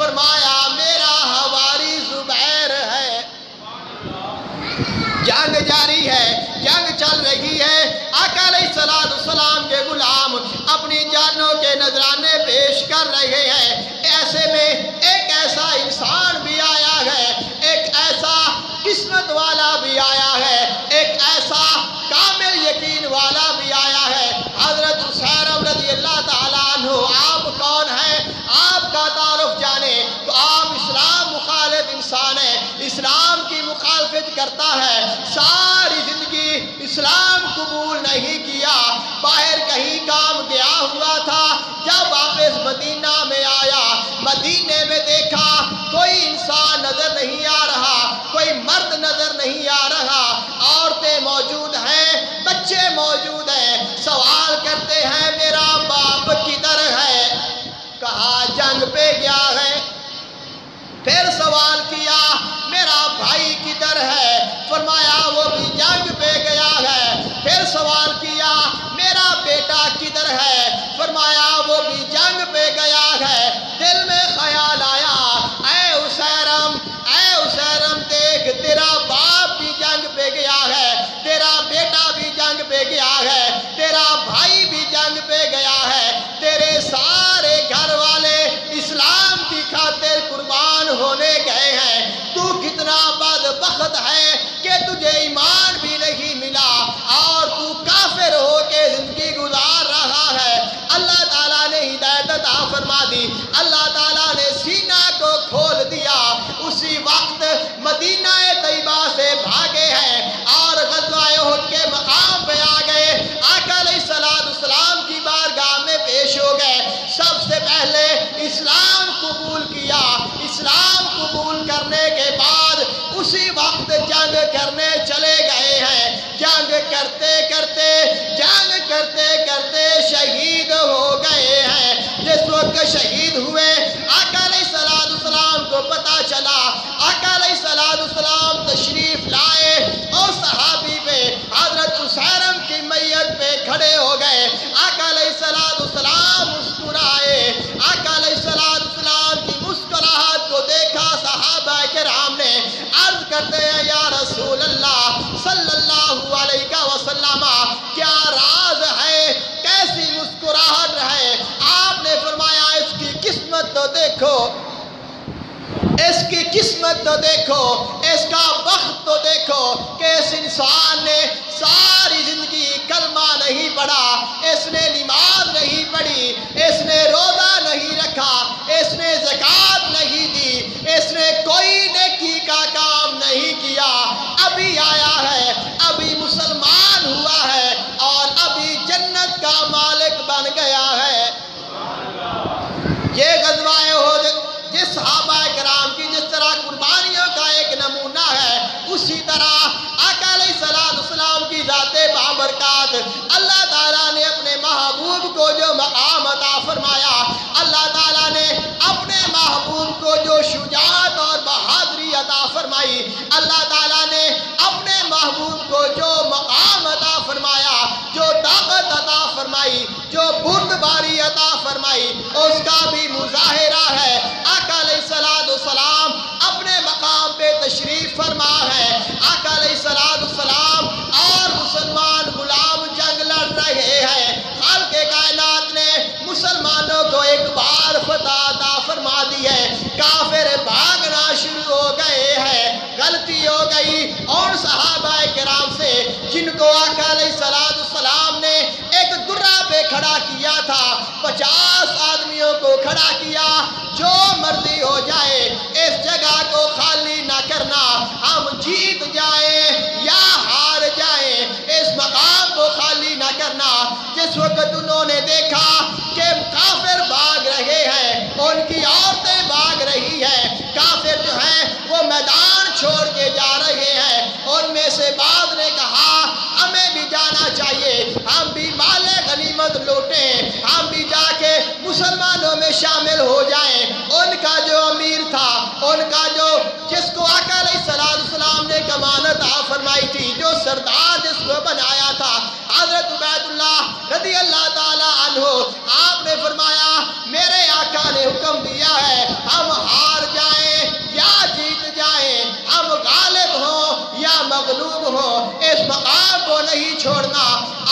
فرمایا میرا حواری زبیر ہے۔ جنگ جاری ہے، جنگ چل رہی ہے، آقا علیہ السلام کے غلام اپنی جانوں کے نذرانے پیش کر رہے ہیں۔ ایسے میں ایک ایسا انسان بھی آیا ہے، ایک ایسا قسمت والا بھی آیا ہے، ایک ایسا کامل یقین والا بھی آیا ہے۔ حضرت حسین رضی اللہ تعالیٰ عنہ، آپ کون ہیں؟ آپ کا تعارف جانے تو آپ اسلام مخالف انسان ہیں، اسلام کی مخالفت کرتا ہے، ساری زندگی اسلام قبول نہیں کیا، باہر کہیں کام گیا ہوا تھا، جب واپس مدینہ میں آیا، مدینے میں دیکھا کوئی انسان نظر نہیں آ رہا، کوئی مرد نظر نہیں آ رہا، عورتیں موجود ہیں، بچے موجود ہیں، سوال کرتے ہیں میرا باپ کدھر ہے؟ کہا جنگ پہ گیا ہے۔ پھر سوال کیا میرا بھائی کدھر ہے؟ فرمایا وہ بھی جنگ پہ گیا ہے۔ پھر سوال کیا میرا بیٹا کدھر ہے؟ فرمایا وہ بھی جنگ پہ گیا ہے۔ دل میں خیال آیا اے اسیرم دیکھ، تیرا باپ بھی جنگ پہ گیا ہے، تیرا بیٹا بھی جنگ پہ گیا ہے، تیرا بھائی بھی جنگ پہ گیا ہے، تیرے سارے گھر والے اسلام کی خاطر قربان ہونے گئے ہیں، تو کتنا بدبخت ہے کہ تجھے ایمان بھی نہیں ملا اور تو کافر ہو کے زندگی گزار رہا ہے۔ اللہ تعالیٰ نے ہدایت عطا فرما دی، اللہ تعالیٰ نے سینہ کو کھول دیا، اسی وقت مدینہ طیبہ سے بھاگے ہیں اور غزوہ احد کے مقام پہ آ گئے، آقا علیہ السلام کی بارگاہ میں پیش ہو گئے، سب سے پہلے اسلام قبول کیا، اسلام قبول کرنے کے بعد اسی وقت جنگ کرنے چلے گئے ہیں، جنگ کرتے کرتے شہید ہو گئے ہیں۔ جس وقت شہید ہوئے آقا علیہ السلام کو پتہ چلا، آقا علیہ السلام تشریف لائے اور صحابی پہ حضرت حسین کی میت پہ کھڑے ہو گئے، آقا علیہ السلام مسکرائے، آقا علیہ السلام کی مسکراہٹ کو دیکھا صحابہ کرام نے، عرض کرتے ہیں یا رسول اللہ صلی اللہ علیہ وسلم کیا راز ہے، کیسی مسکراہٹ ہے؟ آپ نے فرمایا اس کی قسمت تو دیکھو، اس کی قسمت تو دیکھو، اس کا وقت تو دیکھو کہ اس انسان نے ساری زندگی کلمہ نہیں پڑھا، اس نے نماز نہیں پڑھی، اس نے روزہ نہیں رکھا، اس نے زکوٰۃ نہیں دی، اس نے کوئی نیکی کا کام نہیں کیا، ابھی آیا ہے، ابھی مسلمان ہوا ہے اور ابھی جنت کا مالک بن گیا ہے۔ یہ غزوہ احد جس صحابہ کرام کی جس طرح قربانیوں کا ایک نمونہ ہے، اسی طرح آقا علیہ السلام کی ذات بابرکات اللہ تعالیٰ نے اپنے محبوب کو جو مقام عطا فرمایا، اللہ تعالیٰ نے اپنے محبوب کو جو شجاعت اور بہادری عطا فرمائی، اللہ تعالیٰ نے اپنے محبوب کو جو مقام عطا فرمایا، جو طاقت عطا فرمائی، جو بردباری عطا فرمائی، اس کا بھی مظاہرہ ہے۔ آقا علیہ السلام اپنے مقام پہ تشریف فرما ہے، آقا علیہ السلام اور مسلمان غلام جنگ لڑ رہے ہیں، خالق کائنات نے مسلمانوں کو ایک بار فتح عطا فرما دی ہے، کافر بھاگنا شروع ہو گئے ہیں، غلطی ہو گئی اور صحابہ کرام سے جن کو آقا علیہ السلام نے ایک درہ پہ کھڑا کیا تھا، 50 آدمیوں کو کھڑا کیا، جو مرضی ہو جائے اس جگہ کو خالی نہ کرنا، ہم جیت جائیں یا ہار جائیں، اس مقام کو خالی نہ کرنا۔ جس وقت انہوں نے دیکھا کہ کافر بھاگ رہے ہیں، ان کی عورتیں بھاگ رہی ہیں، کافر جو ہیں وہ میدان چھوڑ کے جا رہے ہیں، ان میں سے بعض نے کہا ہمیں بھی جانا چاہیے، ہم بھی مال غنیمت لوٹیں، ہم بھی جا کے مسلمانوں میں شامل ہو جائیں۔ ان کا جو امیر تھا، ان کا جو جس کو آقا علیہ السلام نے کمانت فرمائی تھی، جو سردار جس کو بنایا تھا، حضرت عبید اللہ رضی اللہ تعالی عنہ، آپ نے فرمایا میرے آقا نے حکم دیا ہے ہم ہار جائیں یا جیت جائیں، ہم غالب ہوں یا مغلوب ہوں، اس مقام کو نہیں چھوڑنا۔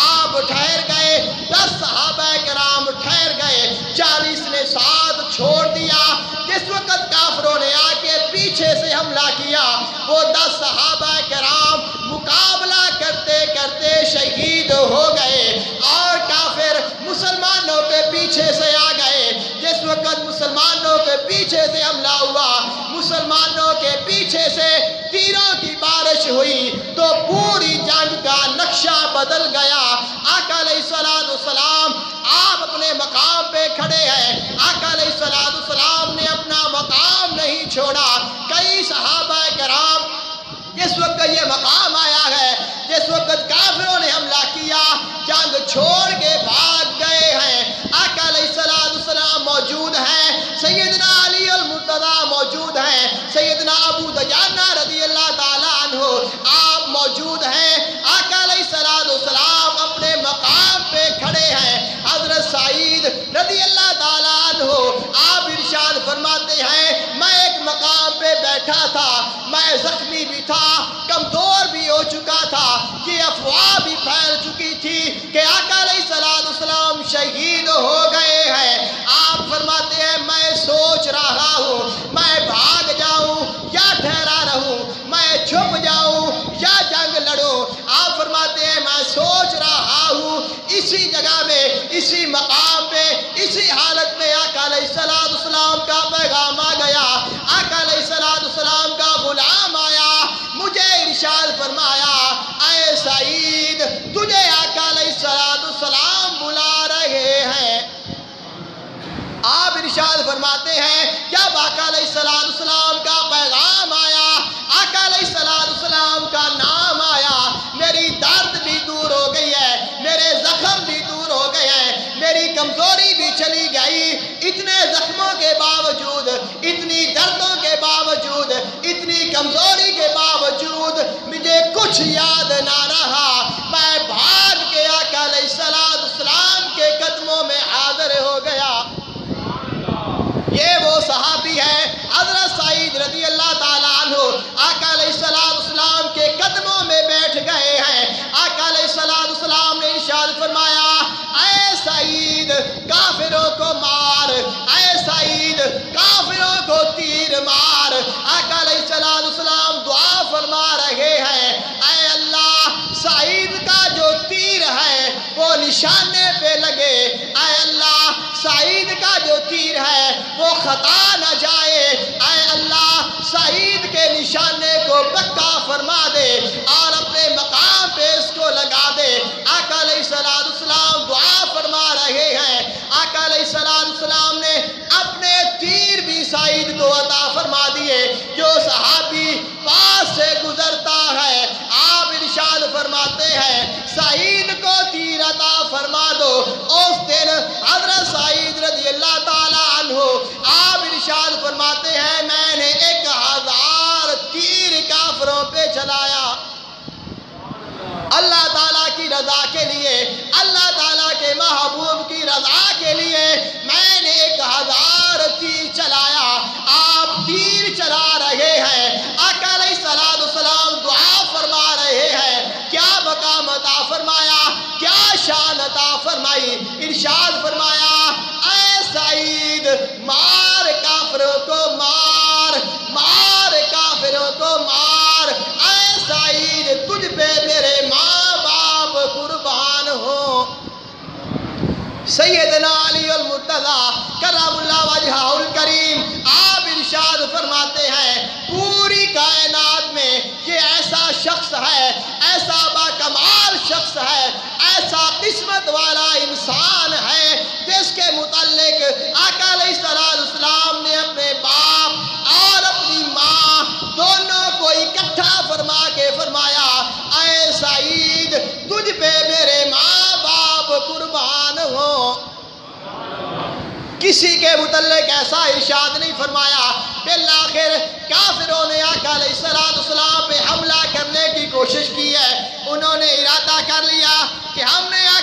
آپ ٹھہر گئے، 10 صحابہ کرام ٹھہر گئے، 40 نے ساتھ چھوڑ دیا۔ جس وقت کافروں نے آ کے پیچھے سے حملہ کیا، وہ 10 صحابہ کرام مقابلہ کرتے کرتے شہید ہو گئے اور کافر مسلمانوں کے پیچھے سے آ گئے۔ جس وقت مسلمانوں کے پیچھے سے حملہ ہوا، مسلمانوں کے پیچھے سے تیروں کی بارش ہوئی تو پوری جنگ کا نقشہ بدل گیا۔ آقا علیہ السلام آپ اپنے مقام پہ کھڑے ہیں، آقا علیہ السلام نے اپنا مقام نہیں چھوڑا۔ کئی صحابہ کرام جس وقت یہ مقام آیا ہے، جس وقت کافروں نے حملہ کیا، جنگ چھوڑ کے بھاگ گئے ہیں۔ آقا علیہ السلام موجود ہیں، سیدنا علی المرتضیٰ موجود ہیں، سیدنا ابو دجانہ رضی اللہ تعالیٰ عنہ آپ موجود ہیں۔ آقا علیہ السلام اپنے مقام پہ کھڑے ہیں۔ حضرت سعید رضی اللہ تعالیٰ عنہ آپ ارشاد فرماتے ہیں میں ایک مقام پہ بیٹھا تھا، میں زخمی بھی تھا، کمزور بھی ہو چکا تھا، یہ افواہ بھی پھیل چکی تھی کہ آقا علیہ السلام شہید ہو گئے ہیں۔ آپ فرماتے ہیں میں سوچ رہا ہوں میں بھاگ جاؤں یا ٹھہرا رہوں، میں چھپ جاؤں یا جنگ لڑوں۔ آپ فرماتے ہیں میں سوچ رہا ہوں، اسی جگہ میں، اسی مقام پہ، اسی حالت میں آقا علیہ السلام کا پیغام آ گیا۔ آقا علیہ السلام کا غلام آیا، مجھے ارشاد فرمایا اے سعید تجھے آقا علیہ السلام بلا رہے ہیں۔ آپ ارشاد فرماتے ہیں جب آقا علیہ السلام کا پیغام آیا، آقا علیہ السلام کا نام آیا، میری درد بھی دور ہو گئی ہے، میرے زخم بھی دور ہو گئے ہیں، میری کمزوری بھی چلی گئی۔ اتنے زخموں کے باوجود، اتنی دردوں کے باوجود، اتنی کمزوری کے باوجود مجھے کچھ یاد نہ رہا، میں بھاگ کے آقا علیہ السلام کے قدموں میں حاضر ہو گیا۔ یہ وہ صحابی ہے حضرت سعید رضی اللہ تعالیٰ عنہ، آقا علیہ السلام کے قدموں میں بیٹھ گئے ہیں۔ آقا علیہ السلام نے ارشاد فرمایا اے سعید کافروں کو مار، اے سعید کافروں کو تیر مار۔ آقا علیہ السلام دعا فرما رہے ہیں اے اللہ سعید کا جو تیر ہے وہ نشانے پہ لگے، اے اللہ سعید کا جو تیر ہے وہ خطا نہ جائے، اے اللہ سعید کے نشانے کو پکا فرما دے اور اپنے مقام پہ اس کو لگا دے۔ آقا علیہ السلام دعا فرما رہے ہیں۔ آقا علیہ السلام نے اپنے تیر بھی سعید کو عطا فرما دیے۔ جو صحابی پاس سے گزرتا ہے آپ ارشاد فرماتے ہیں سعید کو تیر عطا فرما دو۔ اس دن حضرت سعید رضی اللہ تعالیٰ عنہ آپ ارشاد فرماتے ہیں میں نے 1000 تیر کافروں پہ چلایا، اللہ تعالیٰ کی رضا کے لیے، اللہ تعالیٰ کے محبوب کی رضا کے لیے میں نے 1000 تیر چلایا۔ آپ تیر چلا رہے ہیں، آقا علیہ السلام دعا فرما رہے ہیں، کیا مقام عطا فرمایا، کیا شان عطا فرمائی۔ ارشاد فرمایا اے سعید مار کافروں کو مار، مار کافروں کو مار، اے سعید تجھ پہ میرے ماں باپ قربان ہوں۔ سیدنا علی المرتضیٰ کرم اللہ وجہہ الکریم آپ ارشاد فرماتے ہیں پوری کائنات میں یہ ایسا شخص ہے، ایسا باکمال شخص ہے، ایسا قسمت والا انسان ہے جس کے متعلق آقا علیہ السلام نے اپنے باپ اور اپنی ماں دونوں کو اکٹھا فرما کے فرمایا اے سعید تجھ پہ میرے ماں باپ قربان ہوں۔ کسی کے متعلق ایسا ارشاد نہیں فرمایا۔ بالآخر کافروں نے آقا علیہ السلام پہ حملہ کرنے کی کوشش کی ہے، انہوں نے ارادہ کر لیا کہ ہم نے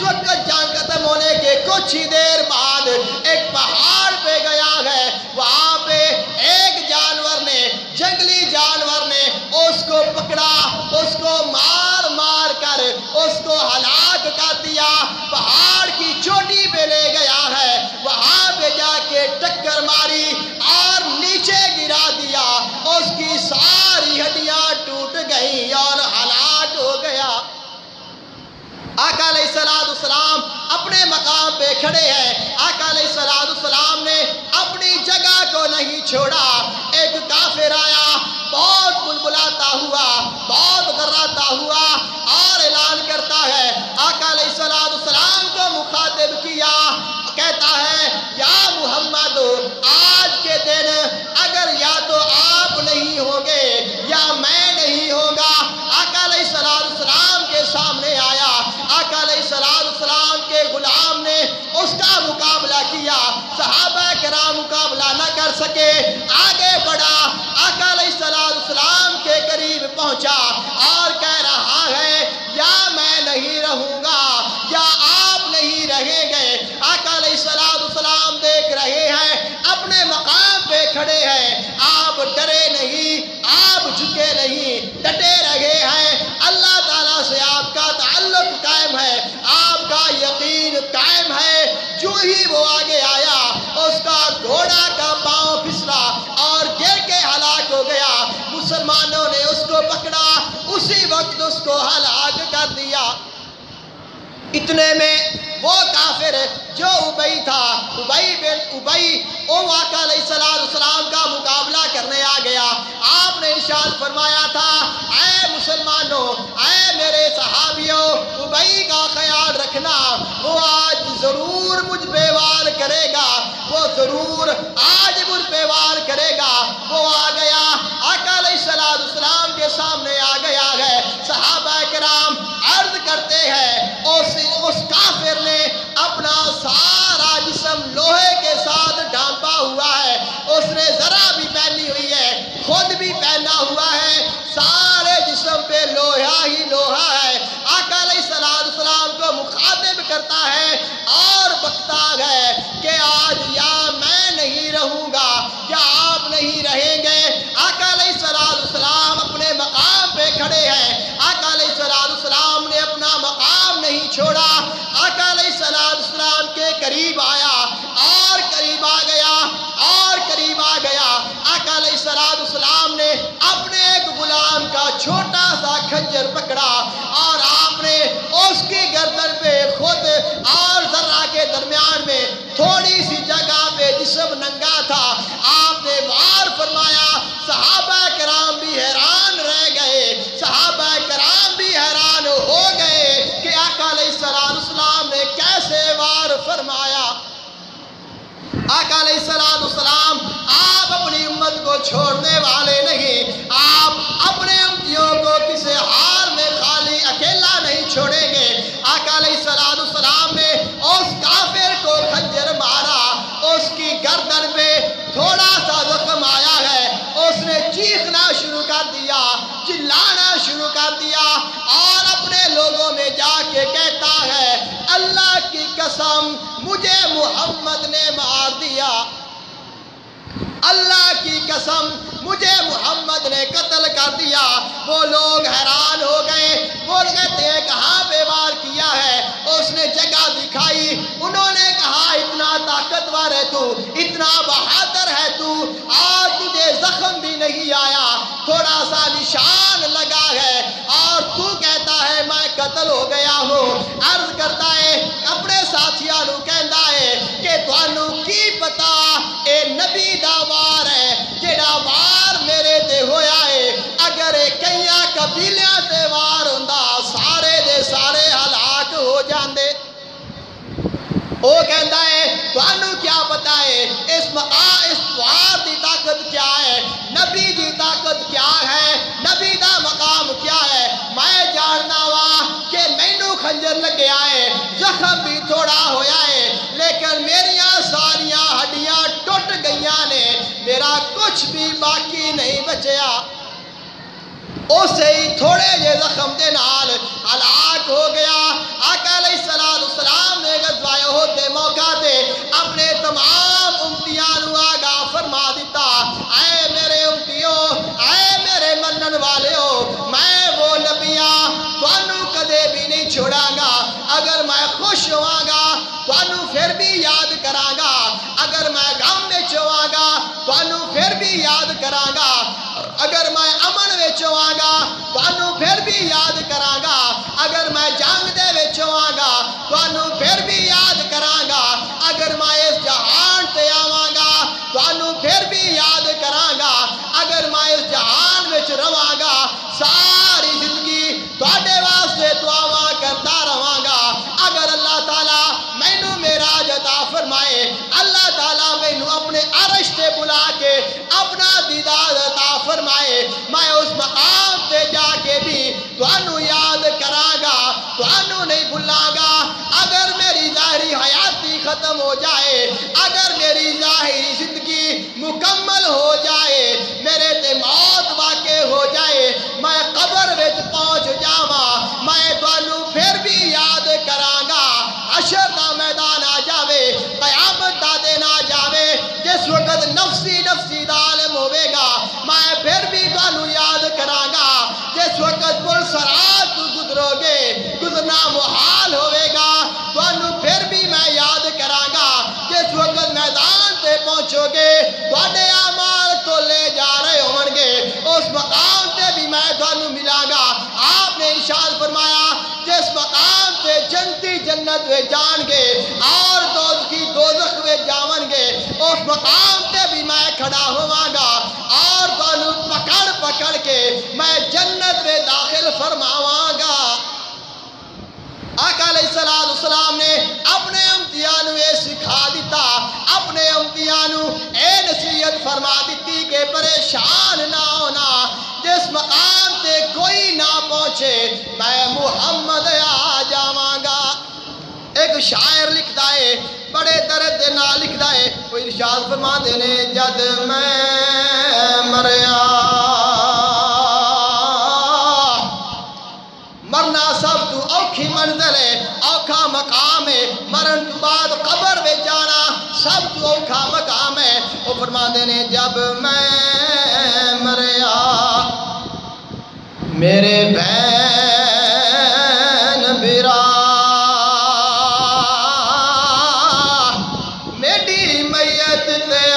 اس وقت جنگ ختم ہونے کے کچھ ہی دیر بعد ایک پہاڑ پہ گیا ہے، وہاں پہ ایک جانور نے، جنگلی جانور نے اس کو پکڑا، اس کو مار مار کر اس کو ہلاک کر دیا، پہاڑ کی چوٹی پہ لے گیا ہے، وہاں پہ جا کے ٹکر ماری اور نیچے گرا دیا، اس کی ساری ہڈیاں ٹوٹ گئیں اور ہلاک ہو گیا۔ آقا علیہ السلام اپنے مقام پہ کھڑے ہیں، آقا علیہ السلام نے اپنی جگہ کو نہیں چھوڑا۔ ایک کافر آیا، بہت بلبلاتا ہوا، بہت غراتا ہوا اور اعلان کرتا ہے، آقا علیہ السلام کو مخاطب کیا، کہتا ہے یا محمد، آج کے دن اگر یا تو آپ نہیں ہوں گے یا میں نہیں ہوں گا۔ آقا علیہ السلام کے سامنے آیا، آقا علیہ السلام کے غلام نے اس کا مقابلہ کیا، صحابہ کرام مقابلہ نہ کر سکے، آگے بڑھا، آقا علیہ السلام کے قریب پہنچا اور کہہ رہا ہے یا میں نہیں رہوں گا یا آپ نہیں رہیں گے۔ آقا علیہ السلام دیکھ رہے ہیں، اپنے مقام پہ کھڑے ہیں، آپ ڈرے نہیں، آپ جھکے نہیں، ڈٹے رہے ہیں، اللہ تعالیٰ سے آپ کا تعلق قائم ہے، آپ کا یقین قائم ہے۔ جو ہی وہ آگے آیا، اس کا گھوڑا کا پاؤں پھسلا اور گر کے ہلاک ہو گیا۔ مسلمانوں نے اس کو پکڑا، اسی وقت اس کو ہلاک کر دیا۔ اتنے میں وہ کافر جو ابئی تھا، ابئی وہ آقا علیہ السلام کا مقابلہ کرنے آ گیا۔ آپ نے ارشاد فرمایا تھا، اے مسلمانوں، اے میرے صحابیوں، ابئی کا خیال رکھنا، وہ آج ضرور مجھ پہ وار کرے گا، وہ ضرور آج مجھ پہ وار کرے گا۔ وہ آ گیا، آقا علیہ السلام کے سامنے آ گیا ہے۔ صحابہ کرام عرض کرتے ہیں، اس کافر نے اپنا سارا جسم لوہے کے ساتھ ڈھانپا ہوا ہے، اس نے ذرا بھی پہنی ہوئی ہے، خود بھی پہنا ہوا ہے، سارے جسم پہ لوہا ہی لوہا ہے۔ آقا علیہ السلام کو مخاطب کرتا ہے اور بکتا ہے کہ آج یا میں نہیں رہوں گا یا آپ نہیں رہیں گے۔ آقا علیہ السلام اپنے مقام پہ کھڑے ہیں، آقا علیہ السلام نے اپنا مقام نہیں چھوڑا، آقا علیہ السلام کے قریب آیا اور قریب آ گیا اور قریب آ گیا۔ آقا علیہ السلام نے اپنے ایک غلام کا چھوٹا سا خنجر پکڑا اور آپ نے اس کی گردن پہ خود اور ذرہ کے درمیان میں تھوڑی سی جگہ پہ جسم ننگا تھا، آپ نے وار فرمایا۔ صحابہ کرام بھی حیران رہ گئے، صحابہ کرام بھی حیران ہو گئے کہ آقا علیہ السلام نے کیسے وار فرمایا۔ آقا علیہ السلام آپ اپنی امت کو چھوڑنے والے نہیں، آپ اپنے امتیوں کو کسی حال میں خالی اکیلا نہیں چھوڑیں گے۔ آقا علیہ السلام نے اس کافر کو خنجر مارا، اس کی گردن پہ تھوڑا سا زخم آیا ہے، اس نے چیخنا شروع کر دیا، چلانا شروع کر دیا اور اپنے لوگوں میں جا کے کہتا ہے، اللہ کی قسم مجھے محمد نے مار دیا، اللہ کی قسم مجھے محمد نے قتل کر دیا۔ وہ لوگ حیران ہو گئے، وہ کہتے ہیں کہاں پہ وار کیا ہے؟ اس نے جگہ دکھائی، انہوں نے کہا اتنا طاقتور ہے تو، اتنا بہادر ہے تو، آج تجھے زخم بھی نہیں آیا، تھوڑا سا نشان لگا ہے اور تو کہتا ہے میں قتل ہو گیا ہوں۔ عرض کرتا ہے اپنے ساتھیاں نو کہندا ہے کہ تانوں کی پتا اے نبی دا وار ہے، جیڑا وار میرے تے ہویا ہے، اگر کئیاں قبیلیاں تے وار ہوندا سارے دے سارے ہلاک ہو جاندے۔ وہ کہندا ہے تانوں کیا پتا ہے اس وار دی طاقت کیا ہے، نبی دی طاقت کیا ہے، نبی دا مقام کیا ہے؟ میں جاننا وا کہ مینوں خنجر لگیا ہے، زخم بھی تھوڑا ہویا ہے، لیکن میریاں ساریاں ہڈیاں ٹوٹ گئیاں نے، میرا کچھ بھی باقی نہیں بچیا۔ اسے ہی تھوڑے جے زخم دے نال ہلاک ہو گیا۔ آقا علیہ السلام نے غزوہ احد دے موقع تے اپنے تمام امتیاں نو آگاہ فرما دیتا، اے میرے امتیو، اے میرے منن والےو، میں وہ نبیاں تانوں کدے بھی نہیں چھوڑاں گا۔ اگر میں خوش ہواں گا تانوں پھر بھی یاد کراں گا، اگر میں غم وچ ہواں گا تانوں پھر بھی یاد کراں گا، اگر میں امن وچ ہواں گا تانوں پھر بھی یاد کراں گا، اگر میں جنگ دے وچ ہواں گا تانوں پھر بھی یاد کراں گا، اگر میں اس جہان تے آواں گا تانوں پھر بھی یاد کراں گا، اگر میں اس جہان وچ رواں گا ساری زندگی تواڈے واسطے دعاواں کرتا رواں گا۔ اگر اللہ تعالیٰ مینوں معراج عطا فرمائے، اللہ تعالیٰ مینوں اپنے عرش تے بلا کے اپنا دیدار عطا فرمائے، میں اس مقام تے جا کے بھی تانوں یاد کراں گا، تانوں نہیں بھلاں گا۔ اگر میری ظاہری حیاتی ختم ہو جائے، اگر میری ظاہری زندگی مکمل ہو جائے، میرے تے موت واقع ہو جائے، میں قبر وچ پہنچ جاواں، میں تانوں پھر بھی یاد کراں گا۔ حشر دا میدان آ جاوے، قیامت دا دن آ جاوے، جس وقت نفسی نفسی دا عالم ہوے گا، میں پھر بھی تانوں یاد کراں گا۔ جس وقت پل صراط تو گزرو گے، گزرنا محال ہوے گا، تانوں پھر بھی میں یاد کراں گا۔ جس وقت میدان تے پہنچو گے، تواڈے اعمال تو لے جا رہے ہون گے، اس مقام تے بھی میں تانوں ملاں گا۔ آپ نے ارشاد فرمایا، جس مقام تے جنتی جنت وے جان گے اور دوزخی دوزخ وے جاون گے، اس مقام تے بھی میں کھڑا ہواں گا اور تانوں پکڑ پکڑ کے میں جنت وے داخل فرماواں گا۔ آقا علیہ السلام نے اپنے امتیاں نو یہ سکھا دیتا، اپنے امتیاں نو اے نصیحت فرما دیتی کہ پریشان نہ ہونا، جس مقام تے کوئی نہ پہنچے میں محمد آ جاواں گا۔ ایک شاعر لکھدا ہے، بڑے درد دے نال لکھدا ہے، وہ ارشاد فرما دے نے، جد میں مریا مرنا سب تو اوکھی منزل ہے، اوکھا مقام ہے، مرن تو بعد قبر میں جانا سب تو اوکھا مقام ہے۔ وہ فرما دے نے، جب میں مریا میرے بہن برا میری میت تے آ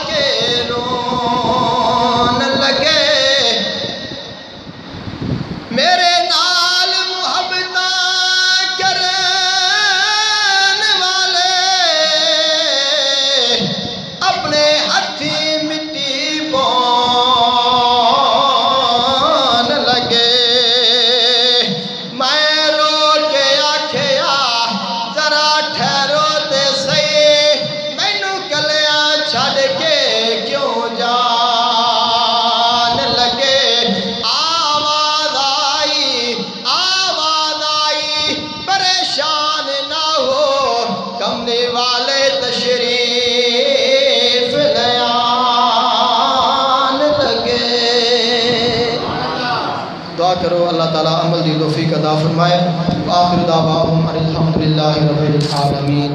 کے رون لگے، میرے نال محبتاں کرن والے اپنے ہتھی مٹی پون لگے، میں رو کے آکھیا ذرا ٹھہرو تے سہی، مینوں کلیاں چھڈ کے کیوں جان لگے۔ آواز آئی پریشان نہ ہو، کمنے والے تشریف لے آن لگے۔ دعا کرو اللہ تعالیٰ عمل دی توفیق عطا فرمائے۔ وآخر دعواہم ان الحمدللہ رب العالمین۔